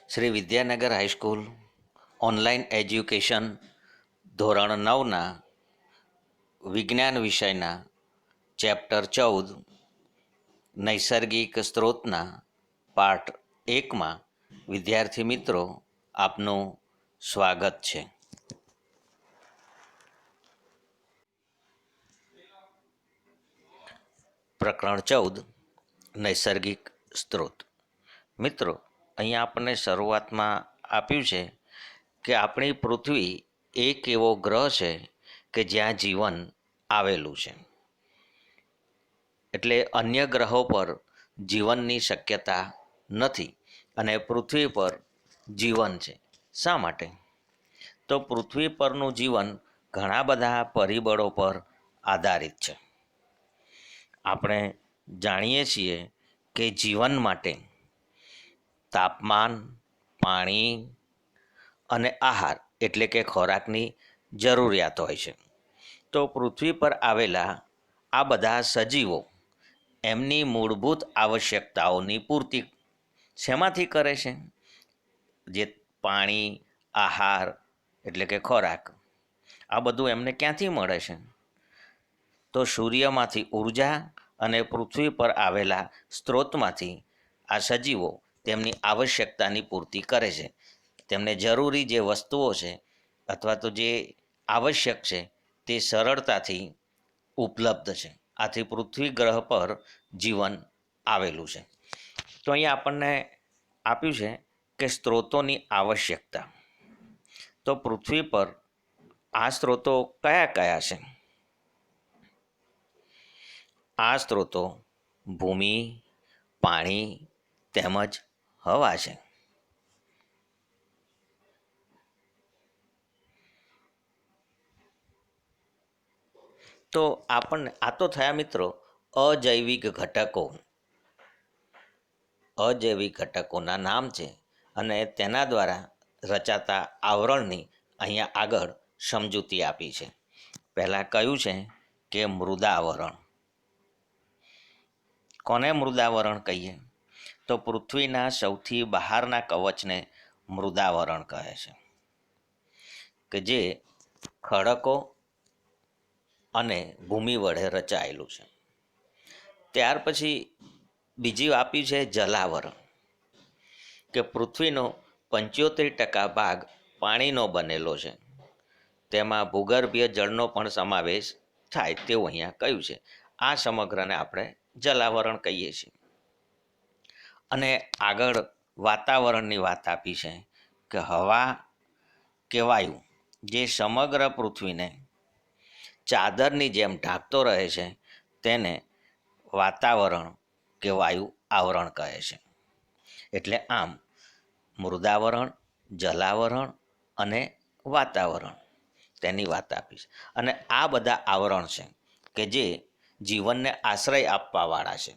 Shri Vidyanagar high school online education ધોરણ 9ના વિજ્ઞાન વિષયના ચેપ્ટર 14 નૈસર્ગિક સ્ત્રોતના પાઠ 1માં વિદ્યાર્થી મિત્રો આપનું સ્વાગત છે. પ્રકરણ 14 નૈસર્ગિક સ્ત્રોત. મિત્રો, અહીંયા આપણને શરૂઆતમાં આપ્યું છે કે આપણી પૃથ્વી એક એવો ગ્રહ છે કે જ્યાં જીવન આવેલું છે. એટલે અન્ય ગ્રહો પર જીવનની શક્યતા નથી અને પૃથ્વી પર જીવન છે. શા માટે? તો પૃથ્વી પરનું જીવન ઘણા બધા પરિબળો પર આધારિત છે. આપણે જાણીએ છીએ કે જીવન માટે તાપમાન, પાણી અને આહાર એટલે કે ખોરાકની જરૂરિયાત હોય છે. તો પૃથ્વી પર આવેલા આ બધા સજીવો એમની મૂળભૂત આવશ્યકતાઓની પૂર્તિ શેમાંથી કરે છે? જે પાણી, આહાર એટલે કે ખોરાક, આ બધું એમને ક્યાંથી મળે છે? તો સૂર્યમાંથી ઉર્જા અને પૃથ્વી પર આવેલા સ્ત્રોતમાંથી આ સજીવો તેમની આવશ્યકતાની પૂર્તિ કરે છે. તેમને જરૂરી જે વસ્તુઓ છે અથવા તો જે આવશ્યક છે તે સરળતાથી ઉપલબ્ધ છે. આથી પૃથ્વી ગ્રહ પર જીવન આવેલું છે. તો અહીંયા આપણને આપ્યું છે કે સ્ત્રોતોની આવશ્યકતા. તો પૃથ્વી પર આ સ્ત્રોતો કયા કયા છે? આ સ્ત્રોતો ભૂમિ, પાણી તેમજ હવા છે. તો આપણને આ તો થયા મિત્રો અજૈવિક ઘટકો. અજૈવિક ઘટકોના નામ છે અને તેના દ્વારા રચાતા આવરણની અહીંયા આગળ સમજૂતી આપી છે. પહેલાં કયું છે કે મૃદાવરણ. કોને મૃદાવરણ કહીએ? તો પૃથ્વીના સૌથી બહારના કવચને મૃદાવરણ કહે છે, કે જે ખડકો અને ભૂમિ વડે રચાયેલું છે. ત્યાર પછી બીજી આપી છે જલાવરણ, કે પૃથ્વીનો 75% ભાગ પાણીનો બનેલો છે. તેમાં ભૂગર્ભીય જળનો પણ સમાવેશ થાય તેવું અહીંયા કહ્યું છે. આ સમગ્રને આપણે જલાવરણ કહીએ છીએ. અને આગળ વાતાવરણની વાત આપી છે કે હવા કે વાયુ જે સમગ્ર પૃથ્વીને ચાદરની જેમ ઢાંકતો રહે છે તેને વાતાવરણ કે વાયુ આવરણ કહે છે. એટલે આમ મૃદાવરણ, જલાવરણ અને વાતાવરણ તેની વાત આપી છે. અને આ બધા આવરણ છે કે જે જીવનને આશ્રય આપવાવાળા છે.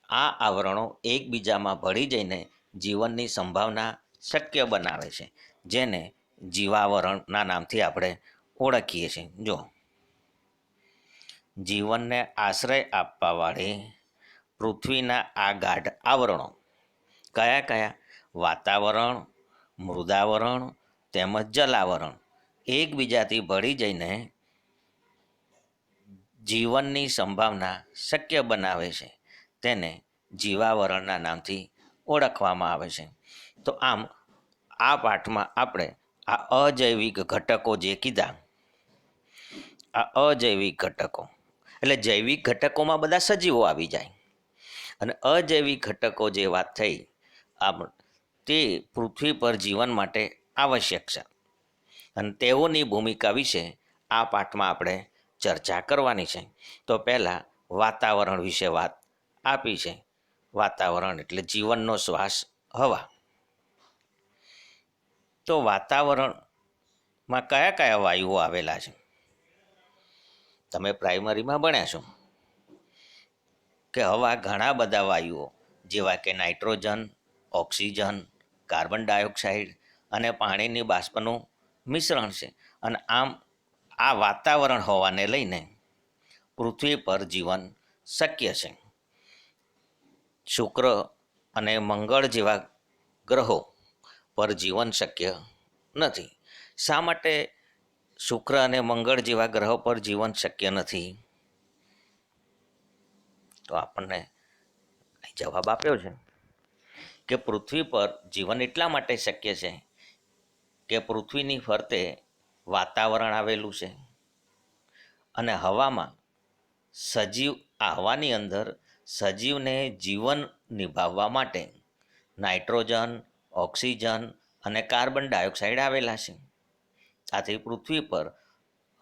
આ આવરણો એકબીજામાં ભળી જઈને જીવનની સંભાવના શક્ય બનાવે છે, જેને જીવાવરણના નામથી આપણે ઓળખીએ છીએ. જો જીવનને આશ્રય આપવાવાળી પૃથ્વીના આ ગાઢ આવરણો કયા કયા? વાતાવરણ, મૃદાવરણ તેમજ જલાવરણ એકબીજાથી ભળી જઈને જીવનની સંભાવના શક્ય બનાવે છે. તેને જીવાવરણના નામથી ઓળખવામાં આવે છે. તો આમ આ પાઠમાં આપણે આ અજૈવિક ઘટકો જે કીધા, આ અજૈવિક ઘટકો એટલે જૈવિક ઘટકોમાં બધા સજીવો આવી જાય અને અજૈવિક ઘટકો જે વાત થઈ તે પૃથ્વી પર જીવન માટે આવશ્યક છે અને તેઓની ભૂમિકા વિશે આ પાઠમાં આપણે ચર્ચા કરવાની છે. તો પહેલાં વાતાવરણ વિશે વાત આપી છે. વાતાવરણ એટલે જીવનનો શ્વાસ, હવા. તો વાતાવરણમાં કયા કયા વાયુઓ આવેલા છે? તમે પ્રાઇમરીમાં ભણ્યા છો કે હવા ઘણા બધા વાયુઓ જેવા કે નાઇટ્રોજન, ઓક્સિજન, કાર્બન ડાયોક્સાઇડ અને પાણીની બાષ્પનું મિશ્રણ છે. અને આમ આ વાતાવરણ હોવાને લઈને પૃથ્વી પર જીવન શક્ય છે. શુક્ર અને મંગળ જેવા ગ્રહો પર જીવન શક્ય નથી. શા માટે શુક્ર અને મંગળ જેવા ગ્રહો પર જીવન શક્ય નથી? તો આપણને જવાબ આપ્યો છે કે પૃથ્વી પર જીવન એટલા માટે શક્ય છે કે પૃથ્વીની ફરતે વાતાવરણ આવેલું છે અને હવામાં હવાની અંદર સજીવને જીવન નિભાવવા માટે નાઇટ્રોજન, ઓક્સિજન અને કાર્બન ડાયોક્સાઇડ આવેલા છે. આથી પૃથ્વી પર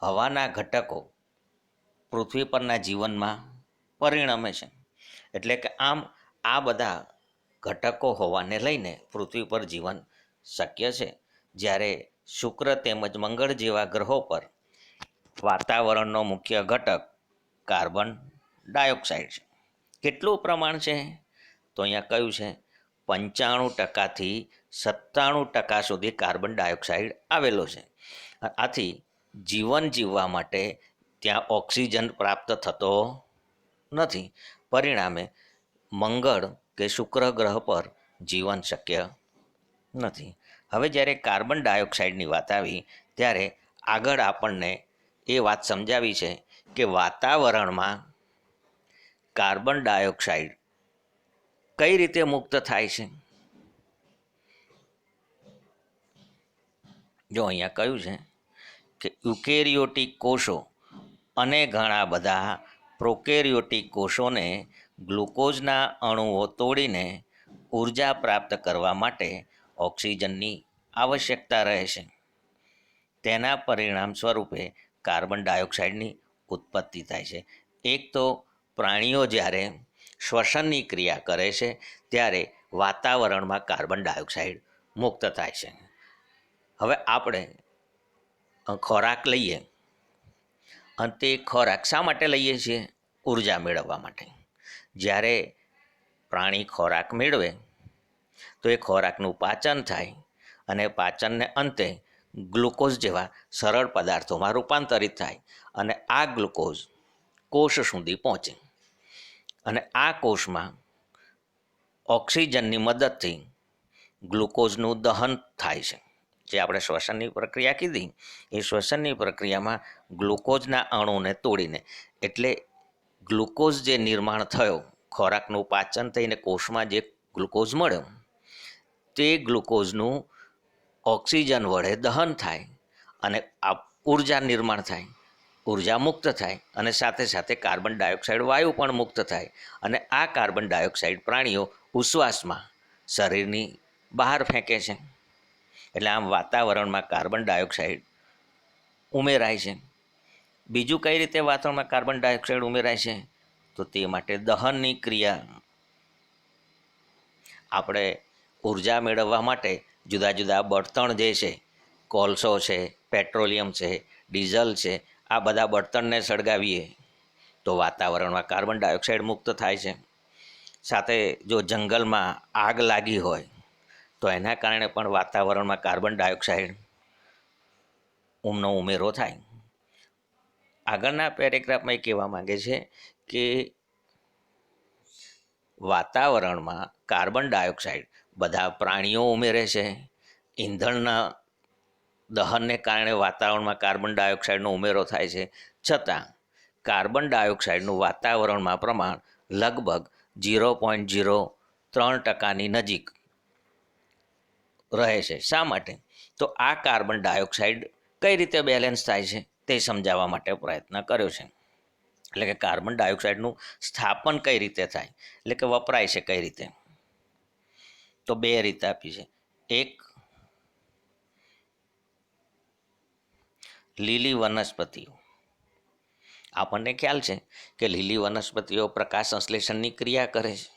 હવાના ઘટકો પૃથ્વી પરના જીવનમાં પરિણમે છે. એટલે કે આમ આ બધા ઘટકો હોવાને લઈને પૃથ્વી પર જીવન શક્ય છે. જ્યારે શુક્ર તેમજ મંગળ જેવા ગ્રહો પર વાતાવરણનો મુખ્ય ઘટક કાર્બન ડાયોક્સાઇડ છે. કેટલું પ્રમાણ છે? તો અહીંયા કયું છે 95%થી 97% સુધી કાર્બન ડાયોક્સાઇડ આવેલો છે. આથી જીવન જીવવા માટે ત્યાં ઓક્સિજન પ્રાપ્ત થતો નથી. પરિણામે મંગળ કે શુક્ર ગ્રહ પર જીવન શક્ય નથી. હવે જ્યારે કાર્બન ડાયોક્સાઇડની વાત આવી ત્યારે આગળ આપણને એ વાત સમજાવી છે કે વાતાવરણમાં કાર્બન ડાયોક્સાઇડ કઈ રીતે મુક્ત થાય છે. જો અહીંયા કહ્યું છે કે યુકેરિયોટિક કોષો અને ઘણા બધા પ્રોકેરિયોટિક કોષોને ગ્લુકોઝના અણુઓ તોડીને ઉર્જા પ્રાપ્ત કરવા માટે ઓક્સિજનની આવશ્યકતા રહે છે. તેના પરિણામ સ્વરૂપે કાર્બન ડાયોક્સાઇડની ઉત્પત્તિ થાય છે. એક તો પ્રાણીઓ જ્યારે શ્વસનની ક્રિયા કરે છે ત્યારે વાતાવરણમાં કાર્બન ડાયોક્સાઇડ મુક્ત થાય છે. હવે આપણે ખોરાક લઈએ અને તે ખોરાક શા માટે લઈએ છીએ? ઉર્જા મેળવવા માટે. જ્યારે પ્રાણી ખોરાક મેળવે તો એ ખોરાકનું પાચન થાય અને પાચનને અંતે ગ્લુકોઝ જેવા સરળ પદાર્થોમાં રૂપાંતરિત થાય અને આ ગ્લુકોઝ કોષ સુધી પહોંચે અને આ કોષમાં ઓક્સિજનની મદદથી ગ્લુકોઝનું દહન થાય છે. જે આપણે શ્વસનની પ્રક્રિયા કીધી એ શ્વસનની પ્રક્રિયામાં ગ્લુકોઝના અણુને તોડીને એટલે ગ્લુકોઝ જે નિર્માણ થયો, ખોરાકનું પાચન થઈને કોષમાં જે ગ્લુકોઝ મળ્યો તે ગ્લુકોઝનું ઓક્સિજન વડે દહન થાય અને આ ઉર્જા નિર્માણ થાય, ઉર્જા મુક્ત થાય અને સાથે સાથે કાર્બન ડાયોક્સાઇડ વાયુ પણ મુક્ત થાય અને આ કાર્બન ડાયોક્સાઇડ પ્રાણીઓ ઉશ્વાસમાં શરીરની બહાર ફેંકે છે. એટલે આમ વાતાવરણમાં કાર્બન ડાયોક્સાઇડ ઉમેરાય છે. બીજું કઈ રીતે વાતાવરણમાં કાર્બન ડાયોક્સાઇડ ઉમેરાય છે? તો તે માટે દહનની ક્રિયા. આપણે ઉર્જા મેળવવા માટે જુદા જુદા બળતણ જે છે, કોલસો છે, પેટ્રોલિયમ છે, ડીઝલ છે, આ બધા બળતણને સળગાવીએ તો વાતાવરણમાં કાર્બન ડાયોક્સાઇડ મુક્ત થાય છે. સાથે જો જંગલમાં આગ લાગી હોય તો એના કારણે પણ વાતાવરણમાં કાર્બન ડાયોક્સાઇડ નો ઉમેરો થાય. આગળના પેરેગ્રાફમાં એ કહેવા માંગે છે કે વાતાવરણમાં કાર્બન ડાયોક્સાઇડ બધા પ્રાણીઓ ઉમેરે છે. ઈંધણના દહનને કારણે વાતાવરણમાં કાર્બન ડાયોક્સાઇડનો ઉમેરો થાય છે. છતાં કાર્બન ડાયોક્સાઇડનું વાતાવરણમાં પ્રમાણ લગભગ 0.03%ની નજીક રહે છે. શા માટે? તો આ કાર્બન ડાયોક્સાઇડ કઈ રીતે બેલેન્સ થાય છે તે સમજાવવા માટે પ્રયત્ન કર્યો છે. એટલે કે કાર્બન ડાયોક્સાઇડનું સ્થાપન કઈ રીતે થાય, એટલે કે વપરાય છે કઈ રીતે? તો બે રીતે આપી છે. એક, લીલી વનસ્પતિઓ. આપણને ખ્યાલ છે કે લીલી વનસ્પતિઓ પ્રકાશ સંશ્લેષણની ક્રિયા કરે છે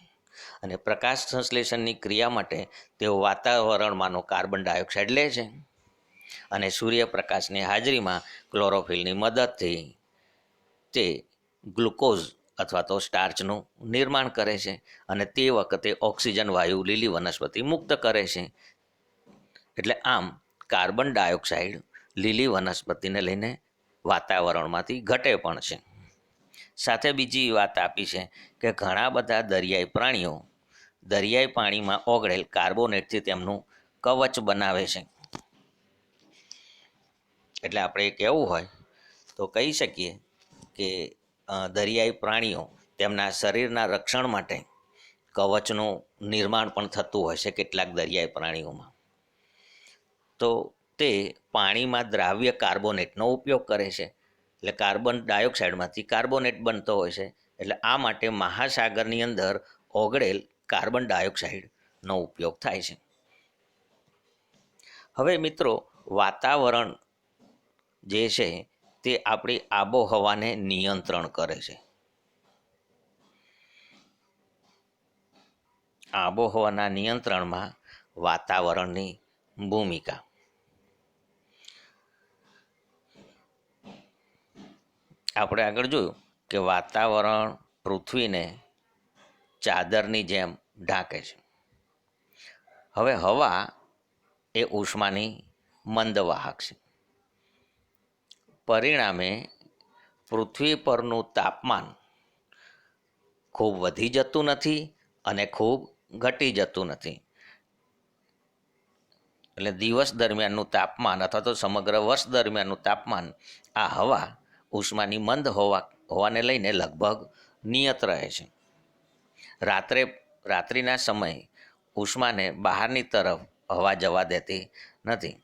અને પ્રકાશ સંશ્લેષણની ક્રિયા માટે તેઓ વાતાવરણમાંનો કાર્બન ડાયોક્સાઇડ લે છે અને સૂર્યપ્રકાશની હાજરીમાં ક્લોરોફિલની મદદથી તે ગ્લુકોઝ અથવા તો સ્ટાર્ચનું નિર્માણ કરે છે અને તે વખતે ઓક્સિજન વાયુ લીલી વનસ્પતિ મુક્ત કરે છે. એટલે આમ કાર્બન ડાયોક્સાઇડ લીલી વનસ્પતિને લઈને વાતાવરણમાંથી ઘટે પણ છે. સાથે બીજી વાત આપી છે કે ઘણા બધા દરિયાઈ પ્રાણીઓ દરિયાઈ પાણીમાં ઓગળેલ કાર્બોનેટથી તેમનું કવચ બનાવે છે. એટલે આપણે કહેવું હોય તો કહી શકીએ કે દરિયાઈ પ્રાણીઓ તેમના શરીરના રક્ષણ માટે કવચનું નિર્માણ પણ થતું હોય છે કેટલાક દરિયાઈ પ્રાણીઓમાં. તો તે પાણીમાં દ્રાવ્ય કાર્બોનેટનો ઉપયોગ કરે છે. એટલે કાર્બન ડાયોક્સાઇડમાંથી કાર્બોનેટ બનતો હોય છે. એટલે આ માટે મહાસાગરની અંદર ઓગળેલ કાર્બન ડાયોક્સાઇડનો ઉપયોગ થાય છે. હવે મિત્રો, વાતાવરણ જે છે તે આપણી આબોહવાને નિયંત્રણ કરે છે. આબોહવાના નિયંત્રણમાં વાતાવરણની ભૂમિકા. આપણે આગળ જોયું કે વાતાવરણ પૃથ્વીને ચાદરની જેમ ઢાંકે છે. હવે હવા એ ઉષ્માની મંદ વાહક છે. પરિણામે પૃથ્વી પરનું તાપમાન ખૂબ વધી જતું નથી અને ખૂબ ઘટી જતું નથી. એટલે દિવસ દરમિયાનનું તાપમાન અથવા તો સમગ્ર વર્ષ દરમિયાનનું તાપમાન આ હવા ઉષ્માની મંદ હોવાને લઈને લગભગ નિયત રહે છે. રાત્રિના સમયે ઉષ્માને બહારની તરફ હવા જવા દેતી નથી.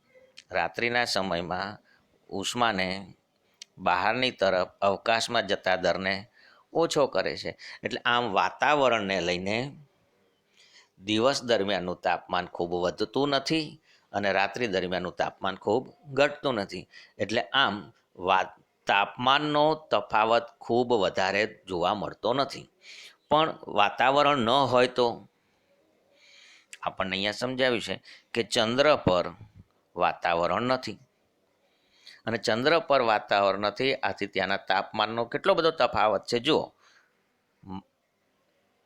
રાત્રિના સમયમાં ઉષ્માને બહારની તરફ અવકાશમાં જતા દરને ઓછો કરે છે. એટલે આમ વાતાવરણને લઈને દિવસ દરમિયાનનું તાપમાન ખૂબ વધતું નથી અને રાત્રિ દરમિયાનનું તાપમાન ખૂબ ઘટતું નથી. એટલે આમ તાપમાનનો તફાવત ખૂબ વધારે જોવા મળતો નથી. પણ વાતાવરણ ન હોય તો આપણને અહીંયા સમજાવ્યું છે કે ચંદ્ર પર વાતાવરણ નથી અને ચંદ્ર પર વાતાવરણ નથી. આથી ત્યાંના તાપમાનનો કેટલો બધો તફાવત છે જુઓ.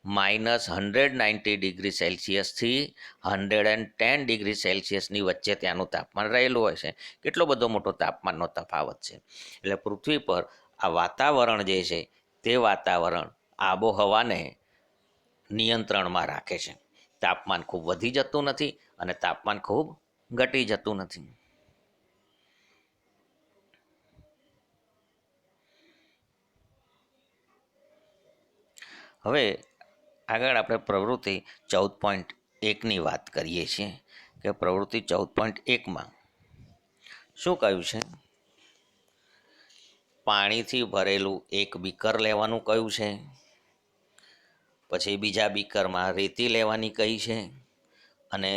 -190 ડિગ્રી સેલ્સિયસથી 110 ડિગ્રી સેલ્સિયસની વચ્ચે ત્યાંનું તાપમાન રહેલું હોય છે. કેટલો બધો મોટો તાપમાનનો તફાવત છે. એટલે પૃથ્વી પર આ વાતાવરણ જે છે તે વાતાવરણ આબોહવાને નિયંત્રણમાં રાખે છે. તાપમાન ખૂબ વધી જતું નથી અને તાપમાન ખૂબ ઘટી જતું નથી. હવે આગળ આપણે પ્રવૃત્તિ 14.1ની વાત કરીએ છીએ કે પ્રવૃત્તિ 14.1માં શું કહ્યું છે? પાણીથી ભરેલું એક બીકર લેવાનું કહ્યું છે. પછી બીજા બીકરમાં રેતી લેવાની કહી છે અને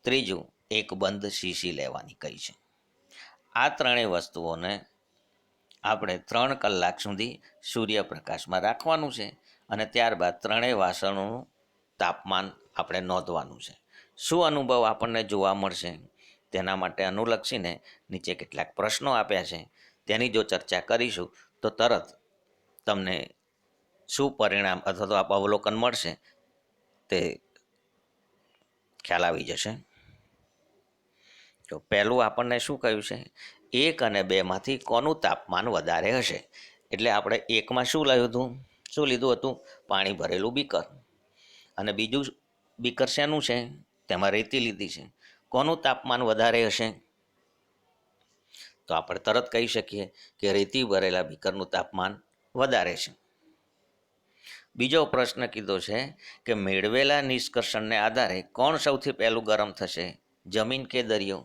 ત્રીજું એક બંધ શીશી લેવાની કહી છે. આ ત્રણેય વસ્તુઓને આપણે 3 કલાક સુધી સૂર્યપ્રકાશમાં રાખવાનું છે અને ત્યારબાદ ત્રણેય વાસણોનું તાપમાન આપણે નોંધવાનું છે. શું અનુભવ આપણને જોવા મળશે તેના માટે અનુલક્ષીને નીચે કેટલાક પ્રશ્નો આપ્યા છે. તેની જો ચર્ચા કરીશું તો તરત તમને શું પરિણામ અથવા તો અવલોકન મળશે તે ખ્યાલ આવી જશે. તો પહેલું આપણને શું કહ્યું છે? 1 અને 2માંથી કોનું તાપમાન વધારે હશે? એટલે આપણે 1માં શું લીધું હતું? પાણી ભરેલું બીકર. અને બીજું બીકર શેનું છે? તેમાં રેતી લીધી છે. કોનું તાપમાન વધારે હશે? તો આપણે તરત કહી શકીએ કે રેતી ભરેલા બીકરનું તાપમાન વધારે છે. બીજો પ્રશ્ન કીધો છે કે મેળવેલા નિષ્કર્ષણને આધારે કોણ સૌથી પહેલું ગરમ થશે, જમીન કે દરિયો?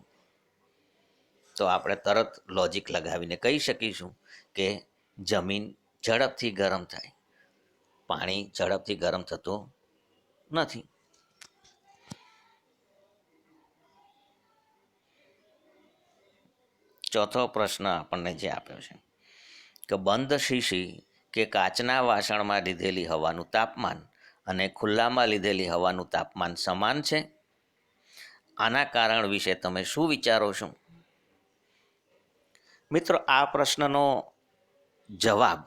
તો આપણે તરત લોજિક લગાવીને કહી શકીશું કે જમીન ઝડપથી ગરમ થાય, પાણી ઝડપથી ગરમ થતું નથી. ચોથો પ્રશ્ન આપણને જે આપ્યો છે કે બંધ શીશી કે કાચના વાસણમાં લીધેલી હવાનું તાપમાન અને ખુલ્લામાં લીધેલી હવાનું તાપમાન સમાન છે? આના કારણ વિશે તમે શું વિચારો છો? મિત્રો, આ પ્રશ્નનો જવાબ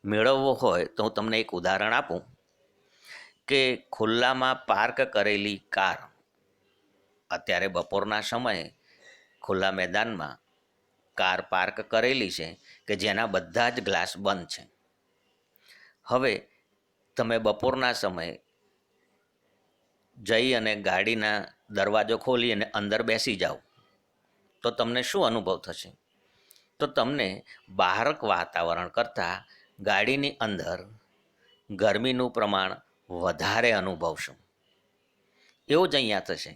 મેળવવો હોય તો હું તમને એક ઉદાહરણ આપું કે ખુલ્લામાં પાર્ક કરેલી કાર અત્યારે બપોરના સમયે ખુલ્લા મેદાનમાં કાર પાર્ક કરેલી છે કે જેના બધા જ ગ્લાસ બંધ છે. હવે તમે બપોરના સમયે જઈ અને ગાડીના દરવાજો ખોલી અને અંદર બેસી જાઓ તો તમને શું અનુભવ થશે? તો તમને બહાર વાતાવરણ કરતાં ગાડીની અંદર ગરમીનું પ્રમાણ વધારે અનુભવશો. એવું જ અહીંયા થશે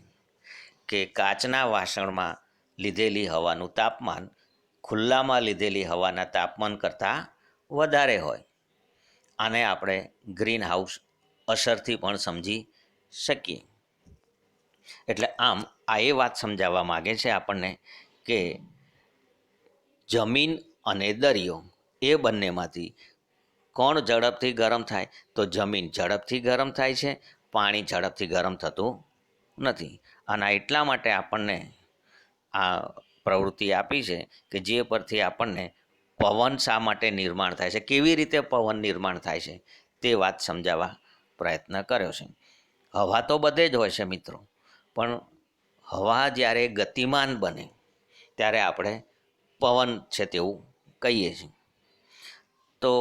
કે કાચના વાસણમાં લીધેલી હવાનું તાપમાન ખુલ્લામાં લીધેલી હવાના તાપમાન કરતાં વધારે હોય. આને આપણે ગ્રીન હાઉસ અસરથી પણ સમજી શકીએ. એટલે આમ આ એ વાત સમજાવવા માગે છે આપણને કે જમીન અને દરિયો એ બંનેમાંથી કોણ ઝડપથી ગરમ થાય? તો જમીન ઝડપથી ગરમ થાય છે, પાણી ઝડપથી ગરમ થતું નથી. અને એટલા માટે આપણને આ પ્રવૃત્તિ આપી છે કે જે પરથી આપણને પવન શા માટે નિર્માણ થાય છે, કેવી રીતે પવન નિર્માણ થાય છે તે વાત સમજાવવા પ્રયત્ન કર્યો છે. હવા તો બધે જ હોય છે મિત્રો, પણ હવા જ્યારે ગતિમાન બને ત્યારે આપણે પવન છે તેવું કહીએ છીએ. તો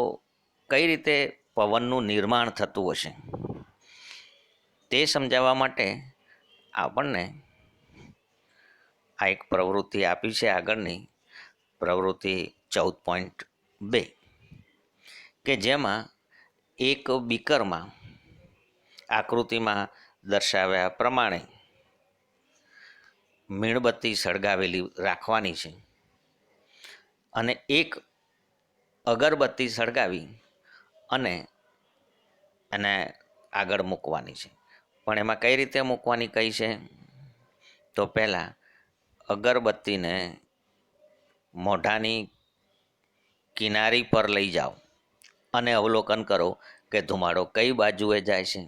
કઈ રીતે પવનનું નિર્માણ થતું હશે તે સમજાવવા માટે આપણને આ એક પ્રવૃત્તિ આપી છે આગળની પ્રવૃત્તિ 14.2 કે જેમાં એક બીકરમાં આકૃતિમાં દર્શાવ્યા પ્રમાણે મીણબત્તી સળગાવેલી રાખવાની છે અને એક અગરબત્તી સળગાવી અને એને આગળ મૂકવાની છે. પણ એમાં કઈ રીતે મૂકવાની કઈ છે? તો પહેલાં અગરબત્તીને મોઢાની કિનારી પર લઈ જાઓ અને અવલોકન કરો કે ધુમાડો કઈ બાજુએ જાય છે.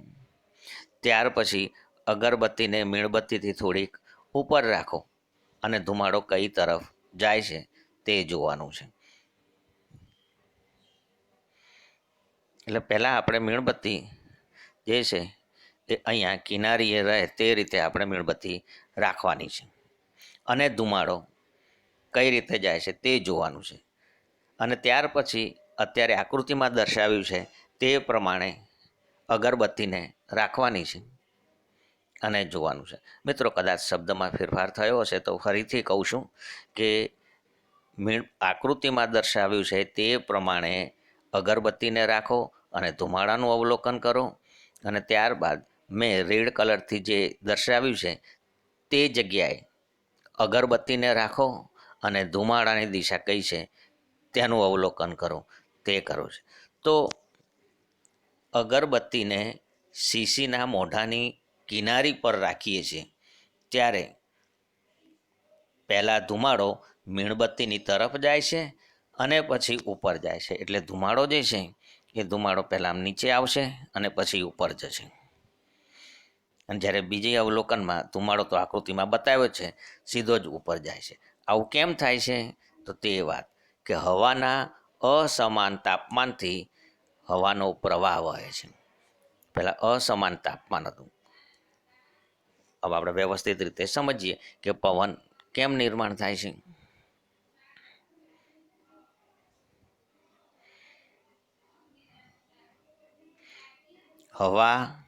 ત્યાર પછી અગરબત્તીને મીણબત્તીથી થોડીક ઉપર રાખો અને ધુમાડો કઈ તરફ જાય છે તે જોવાનું છે. એટલે પહેલાં આપણે મીણબત્તી જે છે એ અહીંયા કિનારીએ રહે તે રીતે આપણે મીણબત્તી રાખવાની છે અને ધુમાડો કઈ રીતે જાય છે તે જોવાનું છે. અને ત્યાર પછી અત્યારે આકૃતિમાં દર્શાવ્યું છે તે પ્રમાણે અગરબત્તીને રાખવાની છે અને જોવાનું છે. મિત્રો, કદાચ શબ્દમાં ફેરફાર થયો હશે તો ફરીથી કહું છું કે આકૃતિમાં દર્શાવ્યું છે તે પ્રમાણે અગરબત્તીને રાખો અને ધુમાડાનું અવલોકન કરો અને ત્યારબાદ મેં રેડ કલરથી જે દર્શાવ્યું છે તે જગ્યાએ અગરબત્તીને રાખો અને ધુમાડાની દિશા કઈ છે તેનું અવલોકન કરો, તે કરો છે. તો અગરબત્તીને શીશીના મોઢાની કિનારી પર રાખીએ છીએ ત્યારે પહેલાં ધુમાડો મીણબત્તીની તરફ જાય છે અને પછી ઉપર જાય છે. એટલે ધુમાડો જે છે એ ધુમાડો પહેલાં આમ નીચે આવશે અને પછી ઉપર જશે. અને જ્યારે બીજી અવલોકનમાં ધુમાડો તો આકૃતિમાં બતાવ્યો છે સીધો જ ઉપર જાય છે. આવું કેમ થાય છે? તો તે વાત કે હવાના અસમાન તાપમાનથી હવાનો પ્રવાહ વહે છે. પહેલાં અસમાન તાપમાન હતું. હવે આપણે વ્યવસ્થિત રીતે સમજીએ કે પવન કેમ નિર્માણ થાય છે. હવા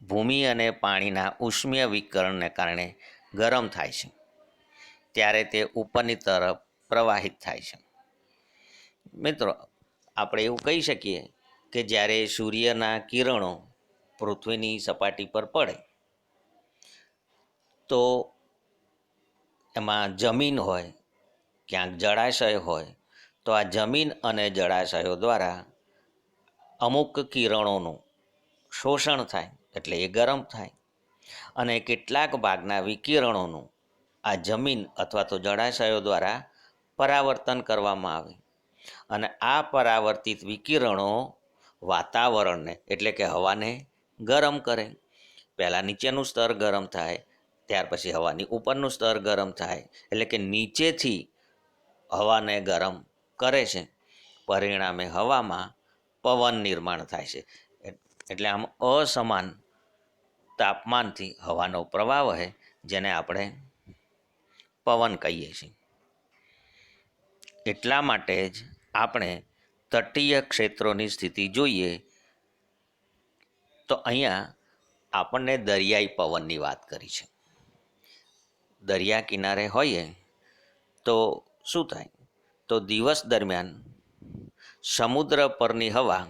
ભૂમિ અને પાણીના ઉષ્મીય વિકરણને કારણે ગરમ થાય છે ત્યારે તે ઉપરની તરફ પ્રવાહિત થાય છે. મિત્રો, આપણે એવું કહી શકીએ કે જ્યારે સૂર્યના કિરણો પૃથ્વીની સપાટી પર પડે તો એમાં જમીન હોય, ક્યાંક જળાશય હોય, તો આ જમીન અને જળાશયો દ્વારા અમુક કિરણોનું શોષણ થાય એટલે એ ગરમ થાય અને કેટલાક ભાગના વિકિરણોનું આ જમીન અથવા તો જળાશયો દ્વારા પરાવર્તન કરવામાં આવે અને આ પરાવર્તિત વિકિરણો વાતાવરણને એટલે કે હવાને ગરમ કરે. પહેલાં નીચેનું સ્તર ગરમ થાય, ત્યાર પછી હવાની ઉપરનું સ્તર ગરમ થાય, એટલે કે નીચેથી હવાને ગરમ કરે છે. પરિણામે હવામાં પવન નિર્માણ થાય છે. એટલે આમ અસમાન તાપમાનથી હવાનો પ્રવાહ વહે જેને આપણે પવન કહીએ છીએ. એટલા માટે જ આપણે તટીય ક્ષેત્રોની સ્થિતિ જોઈએ તો અહીંયા આપણને દરિયાઈ પવનની વાત કરી છે. દરિયા કિનારે હોઈએ તો શું થાય? તો દિવસ દરમિયાન સમુદ્ર પરની હવા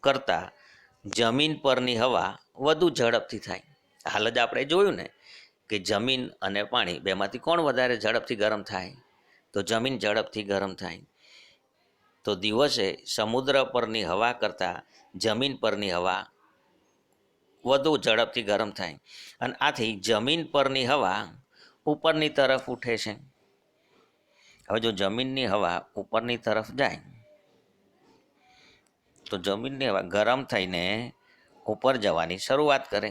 કરતાં જમીન પરની હવા વધુ ઝડપથી થાય. હાલ જ આપણે જોયું ને કે જમીન અને પાણી બેમાંથી કોણ વધારે ઝડપથી ગરમ થાય? તો જમીન ઝડપથી ગરમ થાય. તો દિવસે સમુદ્ર પરની હવા કરતાં જમીન પરની હવા વધુ ઝડપથી ગરમ થાય અને આથી જમીન પરની હવા ઉપરની તરફ ઉઠે છે. હવે જો જમીનની હવા ઉપરની તરફ જાય તો જમીનની હવા ગરમ થઈને ઉપર જવાની શરૂઆત કરે,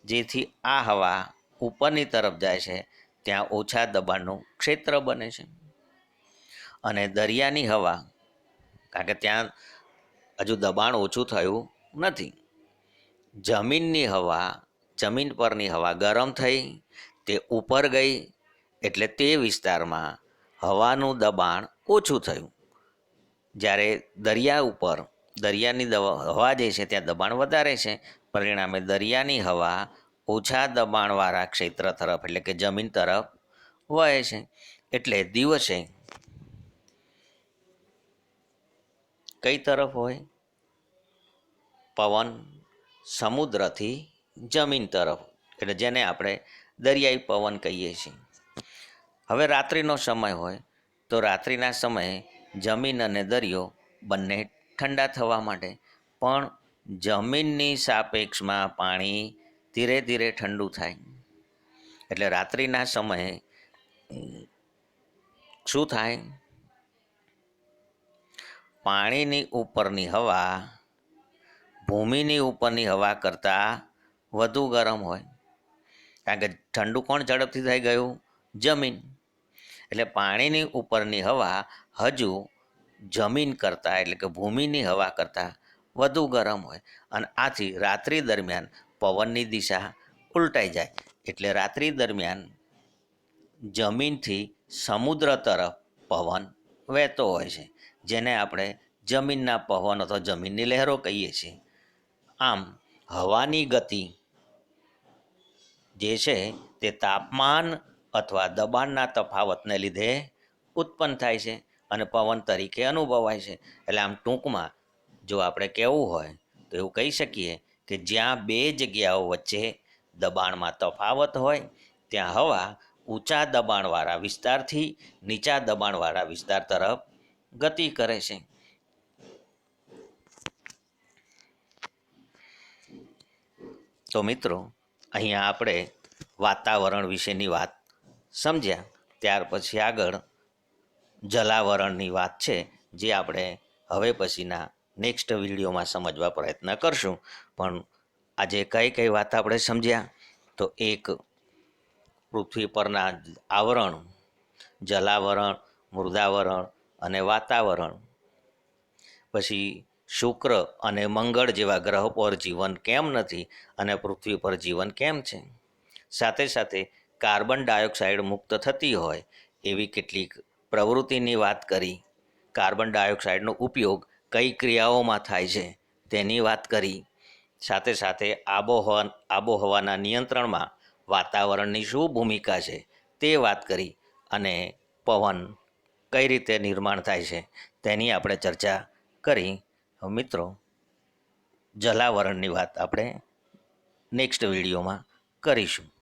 જેથી આ હવા ઉપરની તરફ જાય છે ત્યાં ઓછા દબાણનું ક્ષેત્ર બને છે. અને દરિયાની હવા, કારણ કે ત્યાં હજુ દબાણ ઓછું થયું નથી, જમીનની હવા, જમીન પરની હવા ગરમ થઈ, તે ઉપર ગઈ એટલે તે વિસ્તારમાં હવાનું દબાણ ઓછું થયું. જ્યારે દરિયા ઉપર દરિયાની હવા જે છે ત્યાં દબાણ વધારે છે, પરિણામે દરિયાની હવા ઓછા દબાણવાળા ક્ષેત્ર તરફ એટલે કે જમીન તરફ વહે છે. એટલે દિવસે કઈ તરફ હોય? પવન સમુદ્રથી જમીન તરફ, એટલે જેને આપણે દરિયાઈ પવન કહીએ છીએ. હવે રાત્રિનો સમય હોય તો રાત્રિના સમયે જમીન અને દરિયો બંને ઠંડા થવા માટે, પણ જમીનની સાપેક્ષમાં પાણી ધીરે ધીરે ઠંડુ થાય. એટલે રાત્રિના સમયે શું થાય? પાણીની ઉપરની હવા ભૂમિની ઉપરની હવા કરતાં વધુ ગરમ હોય, કારણ કે ઠંડુ કોણ ઝડપથી થઈ ગયું? જમીન. એટલે પાણીની ઉપરની હવા હજુ જમીન કરતાં એટલે કે ભૂમિની હવા કરતાં વધુ ગરમ હોય અને આથી રાત્રિ દરમિયાન પવનની દિશા ઉલટાઈ જાય. એટલે રાત્રિ દરમિયાન જમીનથી સમુદ્ર તરફ પવન વહેતો હોય છે, જેને આપણે જમીનના પવન અથવા જમીનની લહેરો કહીએ છીએ. આમ હવાની ગતિ જે છે તે તાપમાન અથવા દબાણના તફાવતને લીધે ઉત્પન્ન થાય છે અને પવન તરીકે અનુભવાય છે. એટલે આમ ટૂંકમાં જો આપણે કહેવું હોય તો એવું કહી શકીએ કે જ્યાં બે જગ્યાઓ વચ્ચે દબાણમાં તફાવત હોય ત્યાં હવા ઊંચા દબાણવાળા વિસ્તારથી નીચા દબાણવાળા વિસ્તાર તરફ ગતિ કરે છે. તો મિત્રો, અહીંયા આપણે વાતાવરણ વિશેની વાત સમજ્યા. ત્યાર પછી આગળ જલાવરણની વાત છે, જે આપણે હવે પછીના નેક્સ્ટ વિડીયોમાં સમજવા પ્રયત્ન કરશું. પણ આજે કઈ વાત આપણે સમજ્યા? તો એક પૃથ્વી પરના આવરણ, જલાવરણ, મૃદાવરણ અને વાતાવરણ, પછી શુક્ર અને મંગળ જેવા ગ્રહ પર જીવન કેમ નથી અને પૃથ્વી પર જીવન કેમ છે. સાથે સાથે કાર્બન ડાયોક્સાઇડ મુક્ત થતી હોય એવી કેટલીક પ્રવૃત્તિની વાત કરી. કાર્બન ડાયોક્સાઇડનો ઉપયોગ કઈ ક્રિયાઓમાં થાય છે તેની વાત કરી. સાથે સાથે આબોહવાના નિયંત્રણમાં વાતાવરણની શું ભૂમિકા છે તે વાત કરી. અને પવન કઈ રીતે નિર્માણ થાય છે તેની આપણે ચર્ચા કરી. મિત્રો, જલાવરણની વાત આપણે નેક્સ્ટ વિડીયોમાં કરીશું.